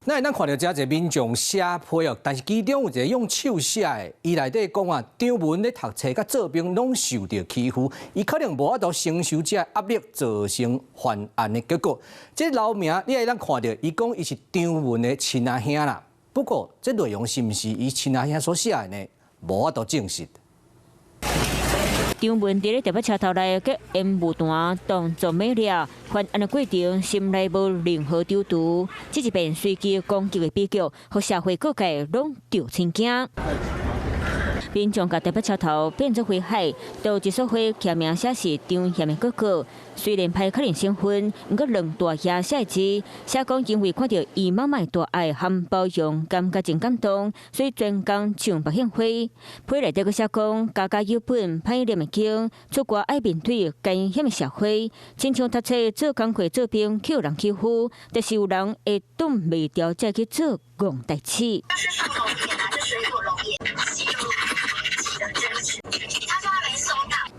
咱看到遮侪民众写批哦，但是其中有一个用手写的，伊内底讲啊，张文咧读册甲做兵拢受到欺负，伊可能无法度承受这压力，造成犯案的结果。这老名你会咱看到，伊讲伊是张文的亲阿兄啦。不过这内容是毋是伊亲阿兄所写的呢？无法度证实。 张文伫咧台北车头内嘅烟雾弹当作美了，犯案的过程心内无任何丢毒，这一遍随机攻击的比局，互社会各界拢着亲惊。 民众甲台北车头变作灰海，都一束花签名写是张嫌的哥哥。虽然歹确认身份，不过两大爷写字，写讲因为看到伊妈妈大爱和包容，感觉真感动，所以专工唱白献花。批内底个写讲家家有本，歹念的经，出国爱面对艰险的社会，亲像读册做工课做兵，去有人欺负，但是有人会挡未掉再去做戆代志。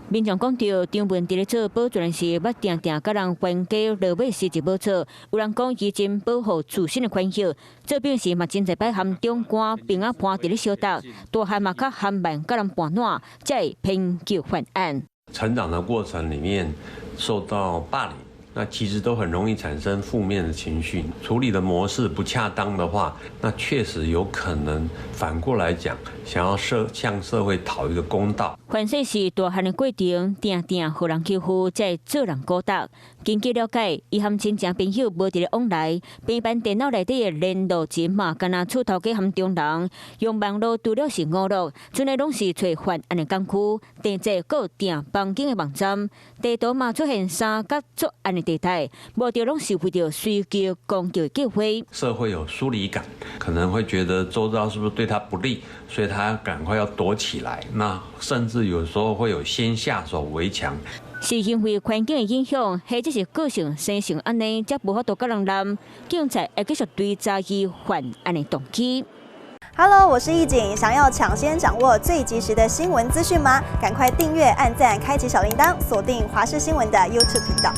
民众讲到张文伫咧做保全时，捌定定甲人冤家落尾时就无做。有人讲伊真保护自身的权益，做兵时嘛真侪摆含中官兵啊伴伫咧相搭，大汉嘛较含慢甲人伴烂，才会偏救犯案。成长的过程里面受到霸凌。 那其实都很容易产生负面的情绪，处理的模式不恰当的话，那确实有可能反过来讲，想要向社会讨一个公道。犯事是大汉的过程，定定互人欺负，才做人孤独。根据了解，伊和亲情朋友无伫咧往来，平板电脑内底的联络钱嘛，敢若厝头家和中人用网络除了是误录，剩的拢是找犯案的工具，地址搁订房间的网站，地图嘛出现三角作案的。 地带，无着拢是为着随机攻击机会。社会有疏离感，可能会觉得周遭是不是对他不利，所以他赶快要躲起来。那甚至有时候会有先下手为强。是因为环境的影响，或者是个性生成安尼，才无法度甲人拦。警察会继续追查伊犯案的动机。 Hello， 我是易景，想要抢先掌握最及时的新闻资讯吗？赶快订阅、按赞、开启小铃铛，锁定华视新闻的 YouTube 频道。